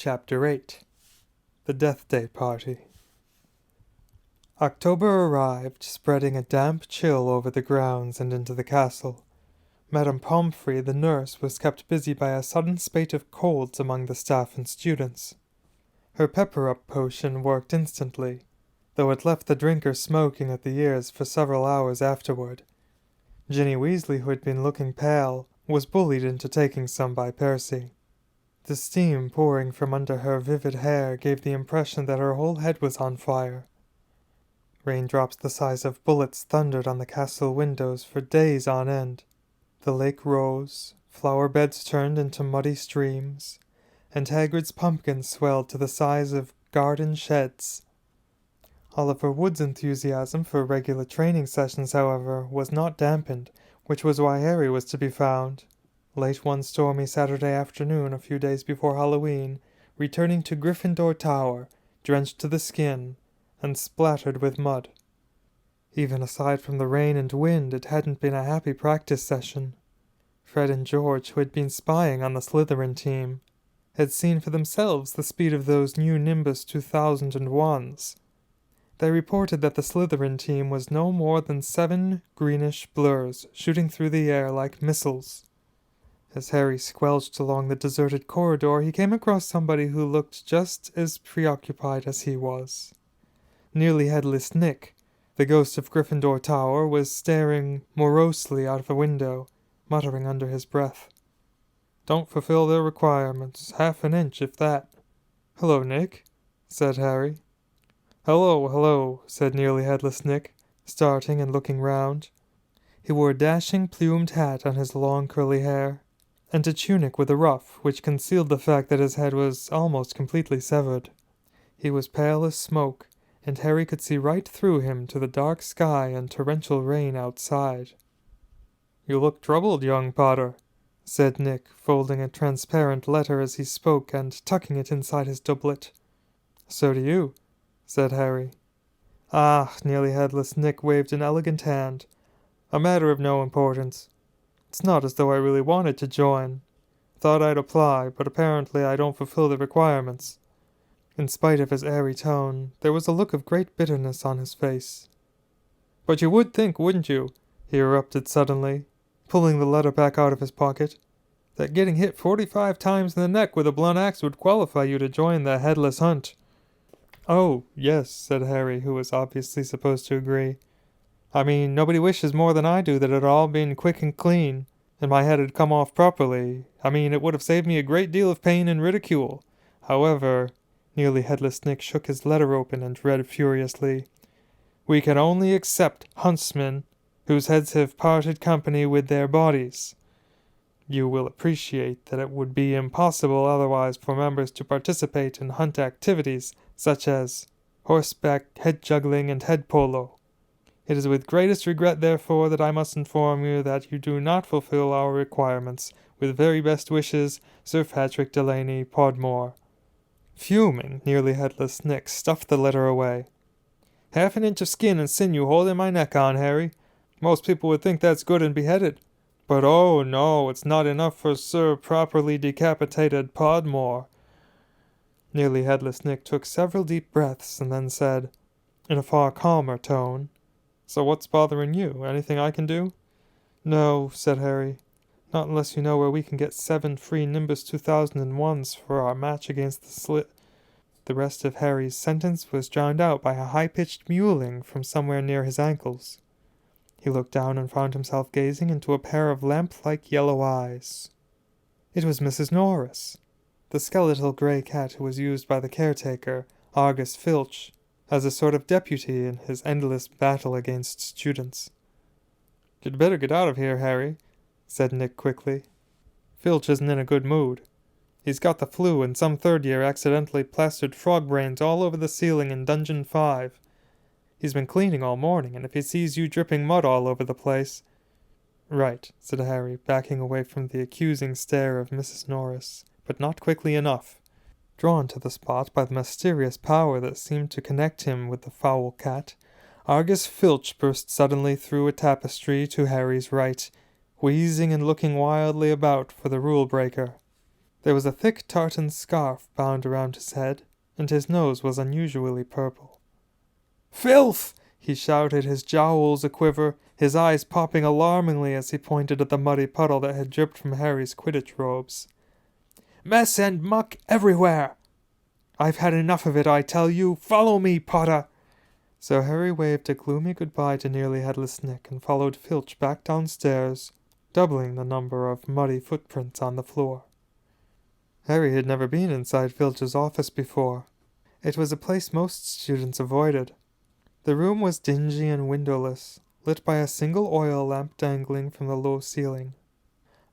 Chapter 8 The Death Day Party. October arrived, spreading a damp chill over the grounds and into the castle. Madame Pomfrey, the nurse, was kept busy by a sudden spate of colds among the staff and students. Her pepper-up potion worked instantly, though it left the drinker smoking at the ears for several hours afterward. Ginny Weasley, who had been looking pale, was bullied into taking some by Percy. The steam pouring from under her vivid hair gave the impression that her whole head was on fire. Raindrops the size of bullets thundered on the castle windows for days on end. The lake rose, flower beds turned into muddy streams, and Hagrid's pumpkins swelled to the size of garden sheds. Oliver Wood's enthusiasm for regular training sessions, however, was not dampened, which was why Harry was to be found, late one stormy Saturday afternoon a few days before Halloween, returning to Gryffindor Tower, drenched to the skin, and splattered with mud. Even aside from the rain and wind, it hadn't been a happy practice session. Fred and George, who had been spying on the Slytherin team, had seen for themselves the speed of those new Nimbus 2001s. They reported that the Slytherin team was no more than 7 greenish blurs shooting through the air like missiles. As Harry squelched along the deserted corridor, he came across somebody who looked just as preoccupied as he was. Nearly Headless Nick, the ghost of Gryffindor Tower, was staring morosely out of a window, muttering under his breath. "Don't fulfill their requirements, half an inch if that." "Hello, Nick," said Harry. Hello, said Nearly Headless Nick, starting and looking round. He wore a dashing plumed hat on his long curly hair, and a tunic with a ruff which concealed the fact that his head was almost completely severed. He was pale as smoke, and Harry could see right through him to the dark sky and torrential rain outside. "You look troubled, young Potter," said Nick, folding a transparent letter as he spoke and tucking it inside his doublet. "So do you," said Harry. "Ah," Nearly Headless Nick waved an elegant hand. "A matter of no importance. It's not as though I really wanted to join. Thought I'd apply, but apparently I don't fulfill the requirements." In spite of his airy tone, there was a look of great bitterness on his face. "But you would think, wouldn't you," he erupted suddenly, pulling the letter back out of his pocket, "that getting hit 45 times in the neck with a blunt axe would qualify you to join the Headless Hunt?" "Oh, yes," said Harry, who was obviously supposed to agree. "I mean, nobody wishes more than I do that it had all been quick and clean, and my head had come off properly. I mean, it would have saved me a great deal of pain and ridicule. However," Nearly Headless Nick shook his letter open and read furiously, "we can only accept huntsmen whose heads have parted company with their bodies. You will appreciate that it would be impossible otherwise for members to participate in hunt activities such as horseback, head juggling, and head polo. It is with greatest regret, therefore, that I must inform you that you do not fulfill our requirements. With very best wishes, Sir Patrick Delaney, Podmore." Fuming, Nearly Headless Nick stuffed the letter away. "Half an inch of skin and sinew holding my neck on, Harry. Most people would think that's good and beheaded. But oh no, it's not enough for Sir Properly Decapitated Podmore." Nearly Headless Nick took several deep breaths and then said, in a far calmer tone, "So what's bothering you? Anything I can do?" "No," said Harry. "Not unless you know where we can get 7 free Nimbus 2001s for our match against the The rest of Harry's sentence was drowned out by a high-pitched mewling from somewhere near his ankles. He looked down and found himself gazing into a pair of lamp-like yellow eyes. It was Mrs. Norris, the skeletal grey cat who was used by the caretaker, Argus Filch, as a sort of deputy in his endless battle against students. "You'd better get out of here, Harry," said Nick quickly. "Filch isn't in a good mood. He's got the flu, and some third year accidentally plastered frog brains all over the ceiling in Dungeon 5. He's been cleaning all morning, and if he sees you dripping mud all over the place—" "Right," said Harry, backing away from the accusing stare of Mrs. Norris, but not quickly enough. Drawn to the spot by the mysterious power that seemed to connect him with the foul cat, Argus Filch burst suddenly through a tapestry to Harry's right, wheezing and looking wildly about for the rule-breaker. There was a thick tartan scarf bound around his head, and his nose was unusually purple. "Filth!" he shouted, his jowls a-quiver, his eyes popping alarmingly as he pointed at the muddy puddle that had dripped from Harry's Quidditch robes. "Mess and muck everywhere! I've had enough of it, I tell you! Follow me, Potter!" So Harry waved a gloomy goodbye to Nearly Headless Nick and followed Filch back downstairs, doubling the number of muddy footprints on the floor. Harry had never been inside Filch's office before. It was a place most students avoided. The room was dingy and windowless, lit by a single oil lamp dangling from the low ceiling.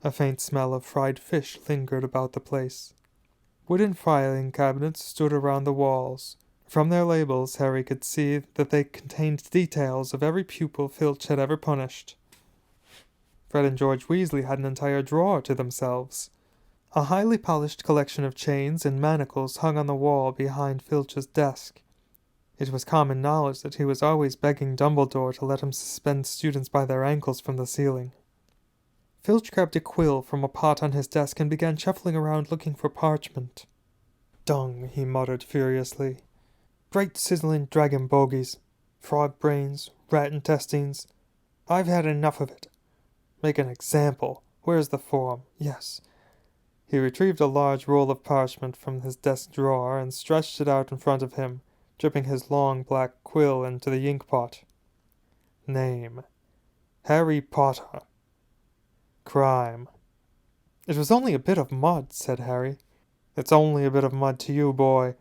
A faint smell of fried fish lingered about the place. Wooden filing cabinets stood around the walls. From their labels, Harry could see that they contained details of every pupil Filch had ever punished. Fred and George Weasley had an entire drawer to themselves. A highly polished collection of chains and manacles hung on the wall behind Filch's desk. It was common knowledge that he was always begging Dumbledore to let him suspend students by their ankles from the ceiling. Filch grabbed a quill from a pot on his desk and began shuffling around looking for parchment. "Dung," he muttered furiously. "Great sizzling dragon bogies, frog brains, rat intestines. I've had enough of it. Make an example. Where's the form? Yes." He retrieved a large roll of parchment from his desk drawer and stretched it out in front of him, dripping his long black quill into the ink pot. Name: Harry Potter. Crime. "It was only a bit of mud," said Harry. "It's only a bit of mud to you, boy,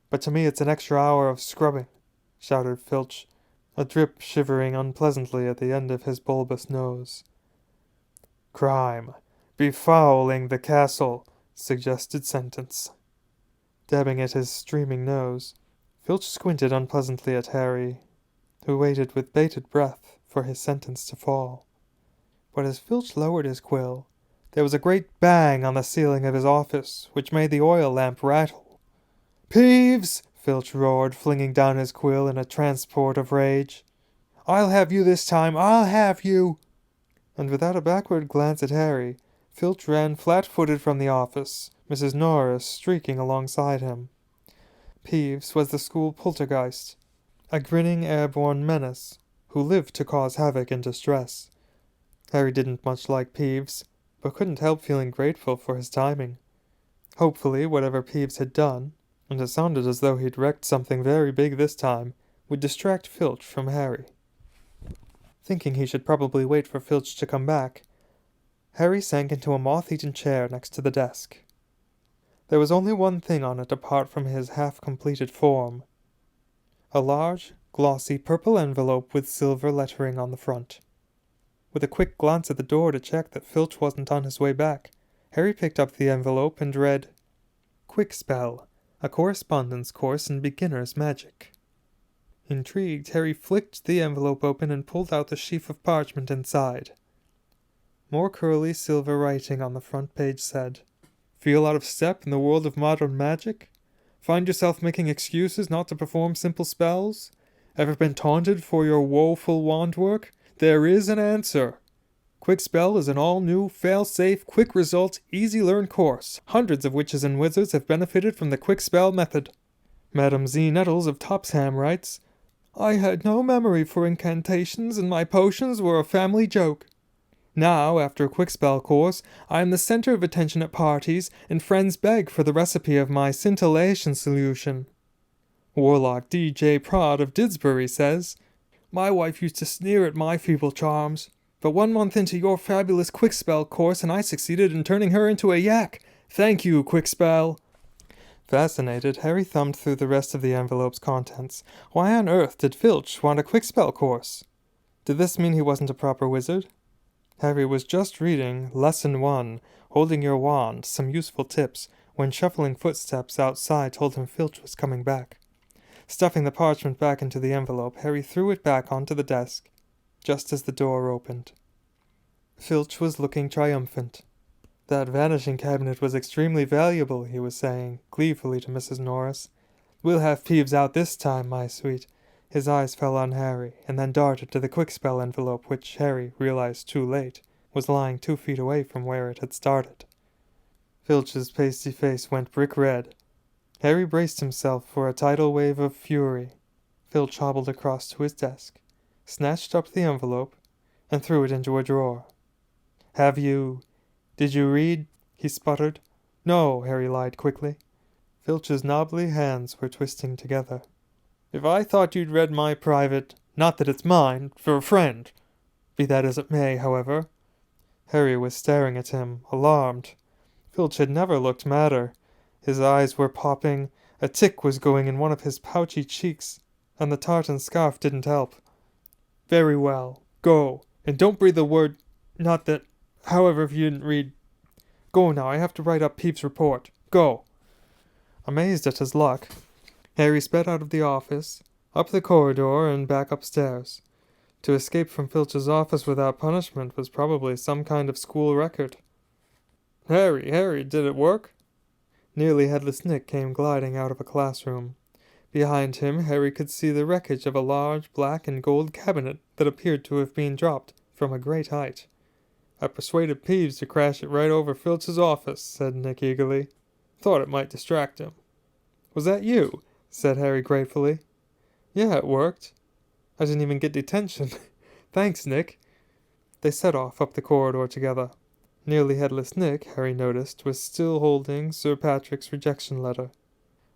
but to me it's an extra hour of scrubbing," shouted Filch, a drip shivering unpleasantly at the end of his bulbous nose. "Crime: befouling the castle," suggested Sentence. Dabbing at his streaming nose, Filch squinted unpleasantly at Harry, who waited with bated breath for his sentence to fall. But as Filch lowered his quill, there was a great bang on the ceiling of his office, which made the oil lamp rattle. "Peeves!" Filch roared, flinging down his quill in a transport of rage. "I'll have you this time! I'll have you!" And without a backward glance at Harry, Filch ran flat-footed from the office, Mrs. Norris streaking alongside him. Peeves was the school poltergeist, a grinning airborne menace, who lived to cause havoc and distress. Harry didn't much like Peeves, but couldn't help feeling grateful for his timing. Hopefully, whatever Peeves had done, and it sounded as though he'd wrecked something very big this time, would distract Filch from Harry. Thinking he should probably wait for Filch to come back, Harry sank into a moth-eaten chair next to the desk. There was only one thing on it apart from his half-completed form. A large, glossy purple envelope with silver lettering on the front. With a quick glance at the door to check that Filch wasn't on his way back, Harry picked up the envelope and read, "Quick Spell, a correspondence course in beginner's magic." Intrigued, Harry flicked the envelope open and pulled out the sheaf of parchment inside. More curly silver writing on the front page said, "Feel out of step in the world of modern magic? Find yourself making excuses not to perform simple spells? Ever been taunted for your woeful wand work? There is an answer. Quick Spell is an all-new, fail-safe, quick-result, easy-learn course, hundreds of witches and wizards have benefited from the Quick Spell method. Madam Z. Nettles of Topsham writes, "I had no memory for incantations and my potions were a family joke. Now, after a Quick Spell course, I am the center of attention at parties, and friends beg for the recipe of my scintillation solution." Warlock D.J. Prod of Didsbury says, "My wife used to sneer at my feeble charms, but 1 month into your fabulous Quick Spell course and I succeeded in turning her into a yak. Thank you, Quick Spell." Fascinated, Harry thumbed through the rest of the envelope's contents. Why on earth did Filch want a Quick Spell course? Did this mean he wasn't a proper wizard? Harry was just reading Lesson 1, Holding Your Wand, Some Useful Tips, when shuffling footsteps outside told him Filch was coming back. Stuffing the parchment back into the envelope, Harry threw it back onto the desk, just as the door opened. Filch was looking triumphant. "That vanishing cabinet was extremely valuable," he was saying, gleefully to Mrs. Norris. "We'll have Peeves out this time, my sweet." His eyes fell on Harry, and then darted to the Quick Spell envelope, which Harry realized too late was lying 2 feet away from where it had started. Filch's pasty face went brick red. Harry braced himself for a tidal wave of fury. Filch hobbled across to his desk, snatched up the envelope, and threw it into a drawer. Did you read? He sputtered. No, Harry lied quickly. Filch's knobbly hands were twisting together. If I thought you'd read my private, not that it's mine, for a friend. Be that as it may, however. Harry was staring at him, alarmed. Filch had never looked madder. His eyes were popping, a tick was going in one of his pouchy cheeks, and the tartan scarf didn't help. Very well, go, and don't breathe a word, not that, however, if you didn't read. Go now, I have to write up Peeves' report. Go. Amazed at his luck, Harry sped out of the office, up the corridor, and back upstairs. To escape from Filch's office without punishment was probably some kind of school record. Harry, did it work? Nearly Headless Nick came gliding out of a classroom. Behind him, Harry could see the wreckage of a large black and gold cabinet that appeared to have been dropped from a great height. I persuaded Peeves to crash it right over Filch's office, said Nick eagerly. Thought it might distract him. Was that you? Said Harry gratefully. Yeah, it worked. I didn't even get detention. Thanks, Nick. They set off up the corridor together. Nearly Headless Nick, Harry noticed, was still holding Sir Patrick's rejection letter.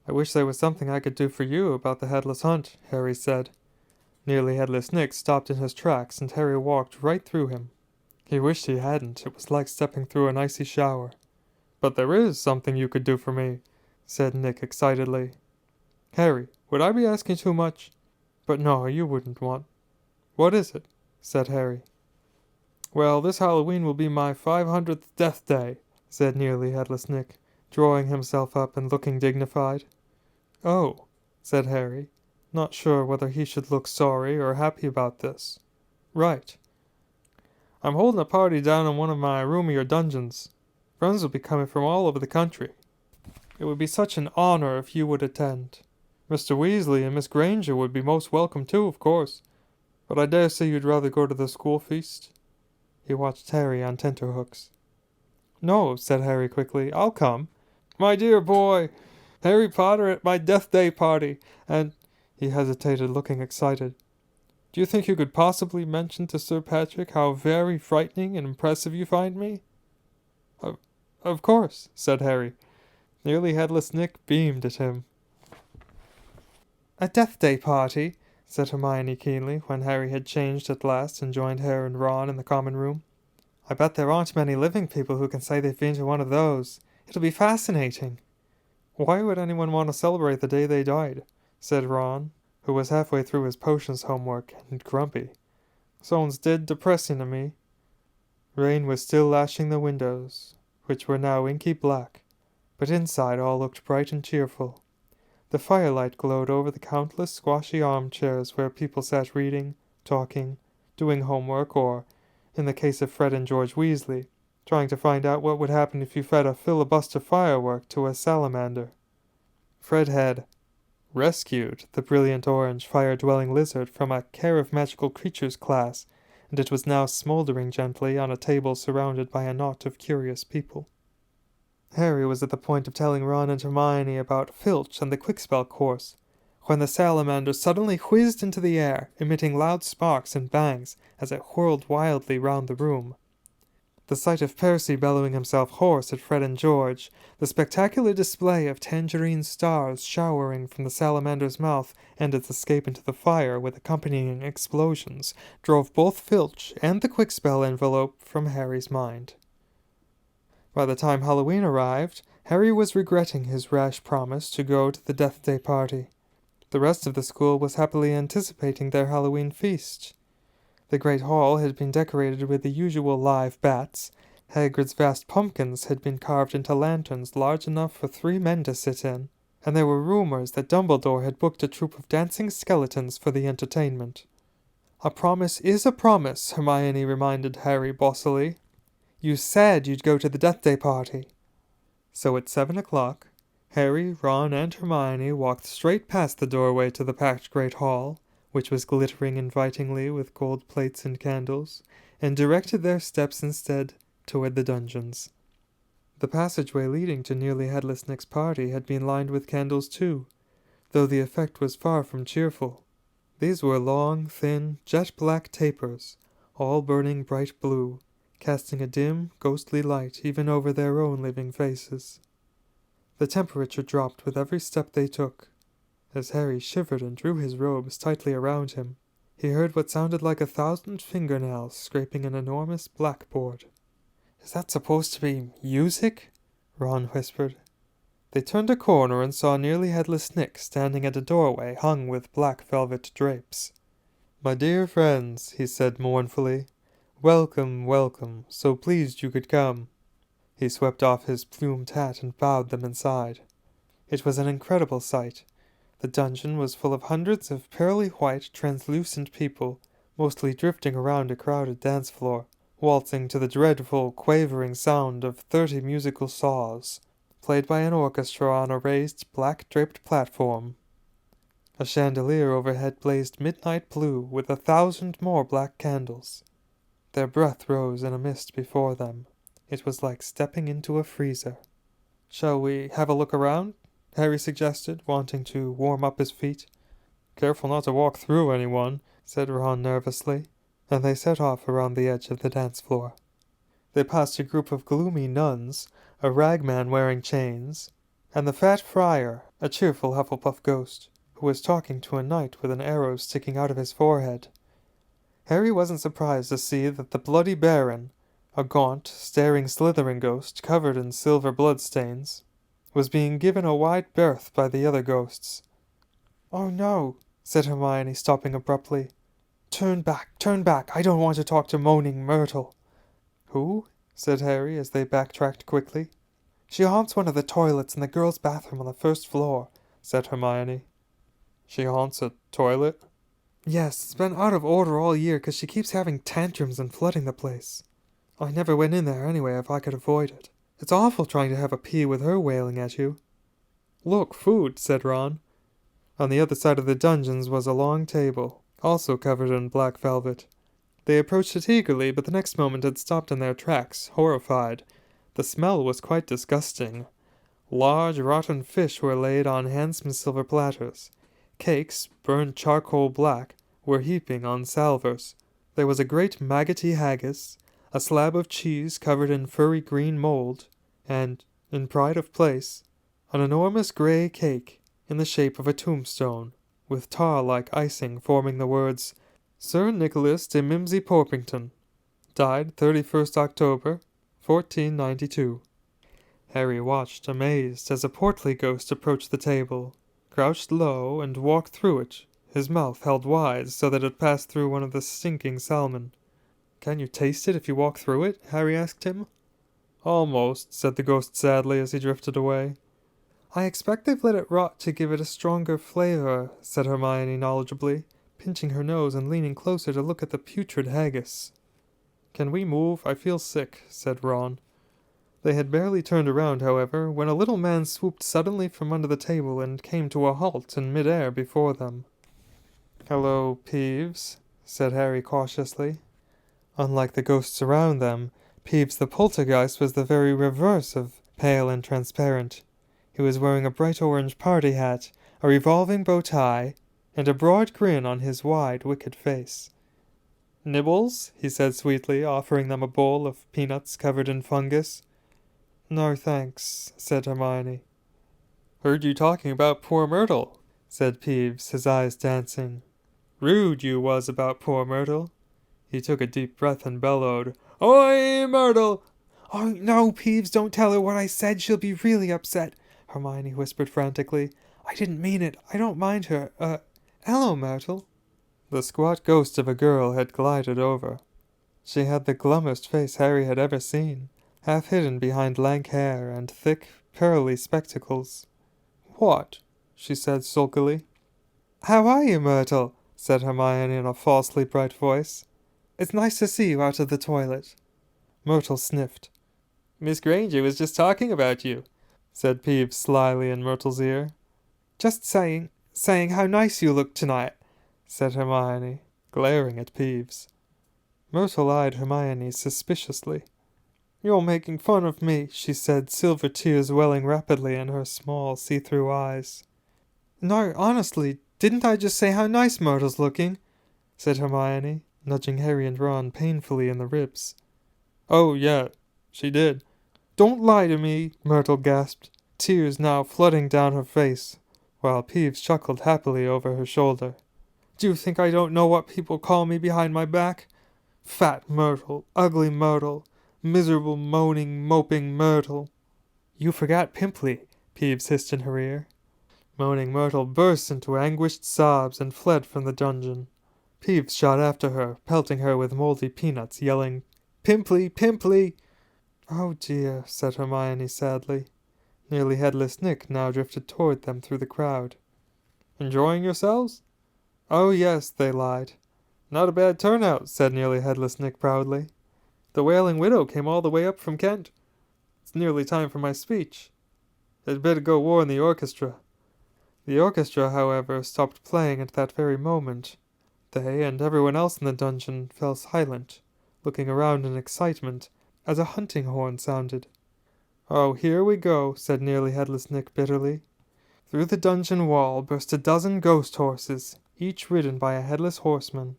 I wish there was something I could do for you about the Headless Hunt, Harry said. Nearly Headless Nick stopped in his tracks, and Harry walked right through him. He wished he hadn't. It was like stepping through an icy shower. But there is something you could do for me, said Nick excitedly. Harry, would I be asking too much? But no, you wouldn't want. What is it? Said Harry. Well, this Halloween will be my 500th death day, said Nearly Headless Nick, drawing himself up and looking dignified. Oh, said Harry, not sure whether he should look sorry or happy about this. Right. I'm holding a party down in one of my roomier dungeons. Friends will be coming from all over the country. It would be such an honor if you would attend. Mr. Weasley and Miss Granger would be most welcome too, of course, but I dare say you'd rather go to the school feast. He watched Harry on tenterhooks. No, said Harry quickly, I'll come. My dear boy, Harry Potter at my death day party, and... He hesitated, looking excited. Do you think you could possibly mention to Sir Patrick how very frightening and impressive you find me? Of course, said Harry. Nearly Headless Nick beamed at him. A death day party, said Hermione keenly, when Harry had changed at last and joined Harry and Ron in the common room. I bet there aren't many living people who can say they've been to one of those. It'll be fascinating. Why would anyone want to celebrate the day they died? Said Ron, who was halfway through his potions homework and grumpy. Sounds dead depressing to me. Rain was still lashing the windows, which were now inky black, but inside all looked bright and cheerful. The firelight glowed over the countless squashy armchairs where people sat reading, talking, doing homework, or, in the case of Fred and George Weasley, trying to find out what would happen if you fed a filibuster firework to a salamander. Fred had rescued the brilliant orange fire-dwelling lizard from a Care of Magical Creatures class, and it was now smoldering gently on a table surrounded by a knot of curious people. Harry was at the point of telling Ron and Hermione about Filch and the Quickspell course, when the salamander suddenly whizzed into the air, emitting loud sparks and bangs as it whirled wildly round the room. The sight of Percy bellowing himself hoarse at Fred and George, the spectacular display of tangerine stars showering from the salamander's mouth, and its escape into the fire with accompanying explosions, drove both Filch and the Quickspell envelope from Harry's mind. By the time Halloween arrived, Harry was regretting his rash promise to go to the Death Day party. The rest of the school was happily anticipating their Halloween feast. The great hall had been decorated with the usual live bats. Hagrid's vast pumpkins had been carved into lanterns large enough for 3 men to sit in, and there were rumors that Dumbledore had booked a troupe of dancing skeletons for the entertainment. A promise is a promise, Hermione reminded Harry bossily. You said you'd go to the Death Day party. So at 7 o'clock, Harry, Ron, and Hermione walked straight past the doorway to the packed great hall, which was glittering invitingly with gold plates and candles, and directed their steps instead toward the dungeons. The passageway leading to Nearly Headless Nick's party had been lined with candles too, though the effect was far from cheerful. These were long, thin, jet-black tapers, all burning bright blue, casting a dim, ghostly light even over their own living faces. The temperature dropped with every step they took. As Harry shivered and drew his robes tightly around him, he heard what sounded like 1,000 fingernails scraping an enormous blackboard. "Is that supposed to be music?" Ron whispered. They turned a corner and saw Nearly Headless Nick standing at a doorway hung with black velvet drapes. "My dear friends," he said mournfully, "welcome, welcome, so pleased you could come." He swept off his plumed hat and bowed them inside. It was an incredible sight. The dungeon was full of hundreds of pearly white, translucent people, mostly drifting around a crowded dance floor, waltzing to the dreadful, quavering sound of 30 musical saws, played by an orchestra on a raised, black-draped platform. A chandelier overhead blazed midnight blue with 1,000 more black candles. Their breath rose in a mist before them. It was like stepping into a freezer. "Shall we have a look around?" Harry suggested, wanting to warm up his feet. "Careful not to walk through anyone," said Ron nervously, and they set off around the edge of the dance floor. They passed a group of gloomy nuns, a ragman wearing chains, and the fat friar, a cheerful Hufflepuff ghost, who was talking to a knight with an arrow sticking out of his forehead. Harry wasn't surprised to see that the Bloody Baron, a gaunt, staring Slytherin ghost covered in silver bloodstains, was being given a wide berth by the other ghosts. "Oh no," said Hermione, stopping abruptly. Turn back, I don't want to talk to Moaning Myrtle." "Who?" said Harry as they backtracked quickly. "She haunts one of the toilets in the girls' bathroom on the first floor," said Hermione. "She haunts a toilet?" "Yes, it's been out of order all year 'cause she keeps having tantrums and flooding the place. I never went in there anyway if I could avoid it. It's awful trying to have a pee with her wailing at you." "Look, food," said Ron. On the other side of the dungeons was a long table, also covered in black velvet. They approached it eagerly, but the next moment had stopped in their tracks, horrified. The smell was quite disgusting. Large, rotten fish were laid on handsome silver platters. Cakes, burned charcoal black, were heaping on salvers. There was a great maggoty haggis, a slab of cheese covered in furry green mold, and, in pride of place, an enormous grey cake in the shape of a tombstone, with tar-like icing forming the words, "Sir Nicholas de Mimsy Porpington, died 31st October, 1492. Harry watched, amazed, as a portly ghost approached the table, crouched low, and walked through it, his mouth held wide so that it passed through one of the stinking salmon. "Can you taste it if you walk through it?" Harry asked him. "Almost," said the ghost sadly as he drifted away. "I expect they've let it rot to give it a stronger flavor," said Hermione knowledgeably, pinching her nose and leaning closer to look at the putrid haggis. "Can we move? I feel sick," said Ron. They had barely turned around, however, when a little man swooped suddenly from under the table and came to a halt in mid-air before them. "Hello, Peeves," said Harry cautiously. Unlike the ghosts around them, Peeves the poltergeist was the very reverse of pale and transparent. He was wearing a bright orange party hat, a revolving bow tie, and a broad grin on his wide, wicked face. "Nibbles?" he said sweetly, offering them a bowl of peanuts covered in fungus. "No, thanks," said Hermione. "Heard you talking about poor Myrtle," said Peeves, his eyes dancing. "Rude you was about poor Myrtle." He took a deep breath and bellowed, "Oi, Myrtle!" "Oh, no, Peeves, don't tell her what I said. She'll be really upset," Hermione whispered frantically. "I didn't mean it. I don't mind her. Hello, Myrtle." The squat ghost of a girl had glided over. She had the glummest face Harry had ever seen, half hidden behind lank hair and thick, pearly spectacles. "What?" she said sulkily. "How are you, Myrtle?" said Hermione in a falsely bright voice. "It's nice to see you out of the toilet." Myrtle sniffed. "Miss Granger was just talking about you," said Peeves slyly in Myrtle's ear. "Just saying how nice you look tonight," said Hermione, glaring at Peeves. Myrtle eyed Hermione suspiciously. "You're making fun of me," she said, silver tears welling rapidly in her small, see-through eyes. "No, honestly, didn't I just say how nice Myrtle's looking?" said Hermione, nudging Harry and Ron painfully in the ribs. "Oh, yeah, she did." "Don't lie to me," Myrtle gasped, tears now flooding down her face, while Peeves chuckled happily over her shoulder. "Do you think I don't know what people call me behind my back? Fat Myrtle, ugly Myrtle, miserable, moaning, moping Myrtle." "You forgot Pimply," Peeves hissed in her ear. Moaning Myrtle burst into anguished sobs and fled from the dungeon. Peeves shot after her, pelting her with moldy peanuts, yelling, "Pimply, Pimply!" "Oh dear," said Hermione sadly. Nearly Headless Nick now drifted toward them through the crowd. "Enjoying yourselves?" "Oh yes," they lied. "Not a bad turnout," said Nearly Headless Nick proudly. "The Wailing Widow came all the way up from Kent. It's nearly time for my speech. I'd better go warn the orchestra." The orchestra, however, stopped playing at that very moment. They and everyone else in the dungeon fell silent, looking around in excitement, as a hunting horn sounded. "Oh, here we go," said Nearly Headless Nick bitterly. Through the dungeon wall burst a dozen ghost horses, each ridden by a headless horseman.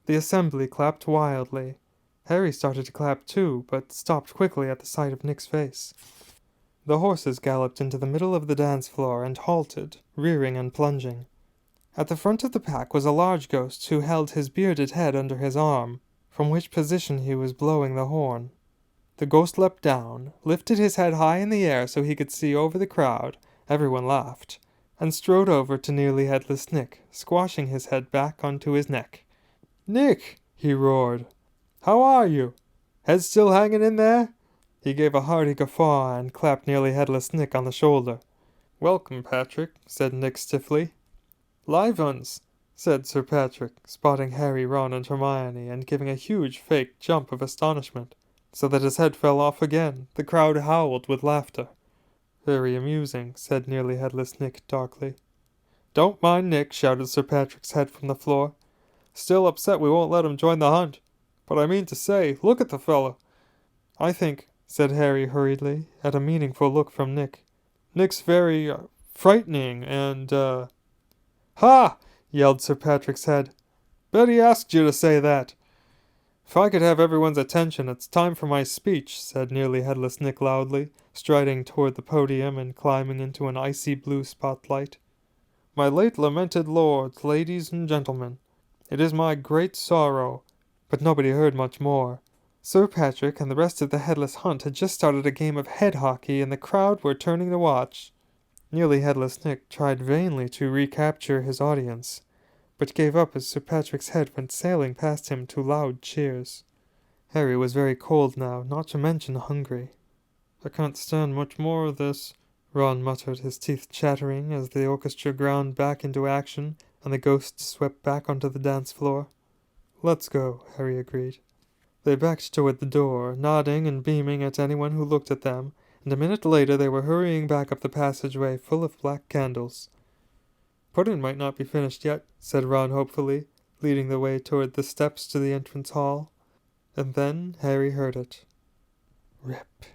The assembly clapped wildly. Harry started to clap too, but stopped quickly at the sight of Nick's face. The horses galloped into the middle of the dance floor and halted, rearing and plunging. At the front of the pack was a large ghost who held his bearded head under his arm, from which position he was blowing the horn. The ghost leapt down, lifted his head high in the air so he could see over the crowd, everyone laughed, and strode over to Nearly Headless Nick, squashing his head back onto his neck. "Nick!" he roared. "How are you? Head still hanging in there?" He gave a hearty guffaw and clapped Nearly Headless Nick on the shoulder. "Welcome, Patrick," said Nick stiffly. "Live uns," said Sir Patrick, spotting Harry, Ron, and Hermione, and giving a huge fake jump of astonishment, so that his head fell off again. The crowd howled with laughter. "Very amusing," said Nearly Headless Nick darkly. "Don't mind Nick," shouted Sir Patrick's head from the floor. "Still upset we won't let him join the hunt. But I mean to say, look at the fellow." "I think," said Harry hurriedly, at a meaningful look from Nick, "Nick's very, frightening and, "Ha!" yelled Sir Patrick's head. "Betty asked you to say that." "If I could have everyone's attention, it's time for my speech," said Nearly Headless Nick loudly, striding toward the podium and climbing into an icy blue spotlight. "My late lamented lords, ladies, and gentlemen, it is my great sorrow—" But nobody heard much more. Sir Patrick and the rest of the Headless Hunt had just started a game of head hockey, and the crowd were turning to watch. Nearly Headless Nick tried vainly to recapture his audience, but gave up as Sir Patrick's head went sailing past him to loud cheers. Harry was very cold now, not to mention hungry. "I can't stand much more of this," Ron muttered, his teeth chattering, as the orchestra ground back into action and the ghosts swept back onto the dance floor. "Let's go," Harry agreed. They backed toward the door, nodding and beaming at anyone who looked at them, and a minute later they were hurrying back up the passageway full of black candles. "Pudding might not be finished yet," said Ron hopefully, leading the way toward the steps to the entrance hall. And then Harry heard it. "Rip,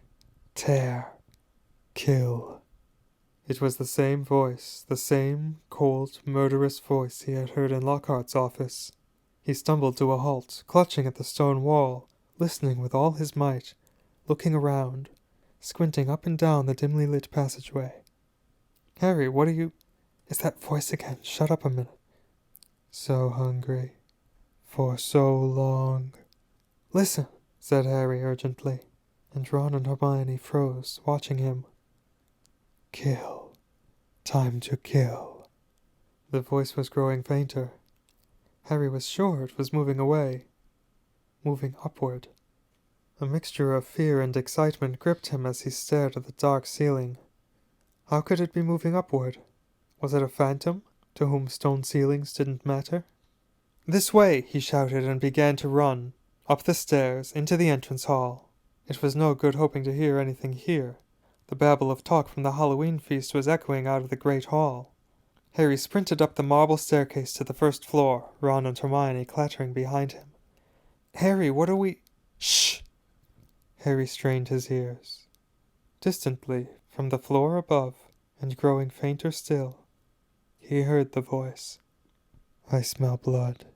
tear, kill." It was the same voice, the same cold, murderous voice he had heard in Lockhart's office. He stumbled to a halt, clutching at the stone wall, listening with all his might, looking around, squinting up and down the dimly lit passageway. "Harry, what are you—" "Is that voice again? Shut up a minute." "So hungry. For so long." "Listen," said Harry urgently, and Ron and Hermione froze, watching him. "Kill. Time to kill." The voice was growing fainter. Harry was sure it was moving away. Moving upward. A mixture of fear and excitement gripped him as he stared at the dark ceiling. How could it be moving upward? Was it a phantom, to whom stone ceilings didn't matter? "This way!" he shouted and began to run, up the stairs, into the entrance hall. It was no good hoping to hear anything here. The babble of talk from the Halloween feast was echoing out of the great hall. Harry sprinted up the marble staircase to the first floor, Ron and Hermione clattering behind him. "Harry, what are we—" "Shh!" Harry strained his ears. Distantly, from the floor above, and growing fainter still, he heard the voice. "I smell blood.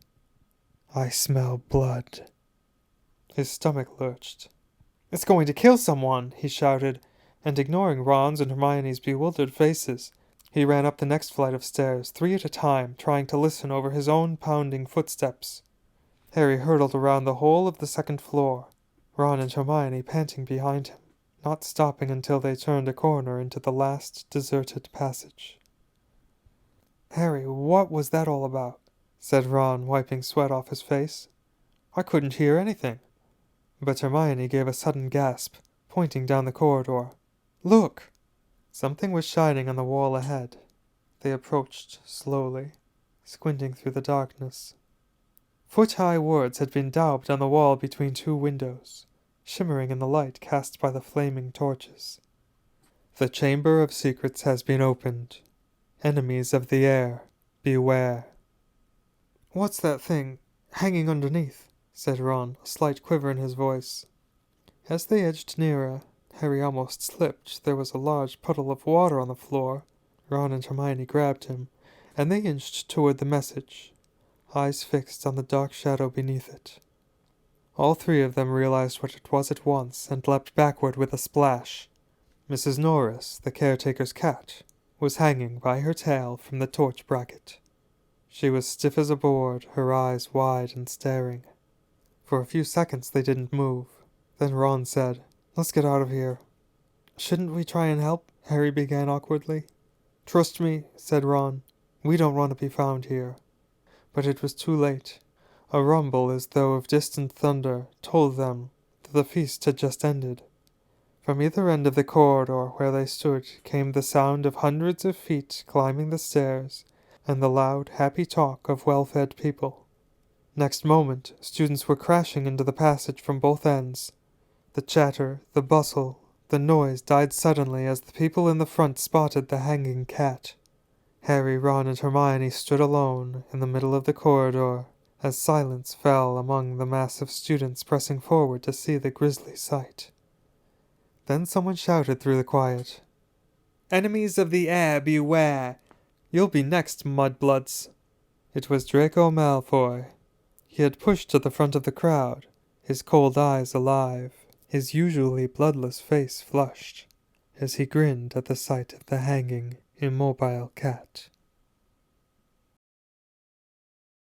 I smell blood." His stomach lurched. "It's going to kill someone!" he shouted, and ignoring Ron's and Hermione's bewildered faces, he ran up the next flight of stairs, 3 at a time, trying to listen over his own pounding footsteps. Harry hurtled around the whole of the second floor, Ron and Hermione panting behind him, not stopping until they turned a corner into the last deserted passage. "Harry, what was that all about?" said Ron, wiping sweat off his face. "I couldn't hear anything." But Hermione gave a sudden gasp, pointing down the corridor. "Look!" Something was shining on the wall ahead. They approached slowly, squinting through the darkness. Foot-high words had been daubed on the wall between 2 windows, shimmering in the light cast by the flaming torches. "The Chamber of Secrets has been opened. Enemies of the air, beware." "What's that thing hanging underneath?" said Ron, a slight quiver in his voice. As they edged nearer, Harry almost slipped. There was a large puddle of water on the floor. Ron and Hermione grabbed him, and they inched toward the message, eyes fixed on the dark shadow beneath it. All 3 of them realized what it was at once, and leapt backward with a splash. Mrs. Norris, the caretaker's cat, was hanging by her tail from the torch bracket. She was stiff as a board, her eyes wide and staring. For a few seconds they didn't move. Then Ron said, "Let's get out of here." "Shouldn't we try and help?" Harry began awkwardly. "Trust me," said Ron. "We don't want to be found here." But it was too late. A rumble as though of distant thunder told them that the feast had just ended. From either end of the corridor where they stood came the sound of hundreds of feet climbing the stairs, and the loud, happy talk of well-fed people. Next moment, students were crashing into the passage from both ends. The chatter, the bustle, the noise died suddenly as the people in the front spotted the hanging cat. Harry, Ron, and Hermione stood alone in the middle of the corridor, as silence fell among the mass of students pressing forward to see the grisly sight. Then someone shouted through the quiet, "Enemies of the air, beware! You'll be next, mudbloods!" It was Draco Malfoy. He had pushed to the front of the crowd, his cold eyes alive, his usually bloodless face flushed, as he grinned at the sight of the hanging, immobile cat.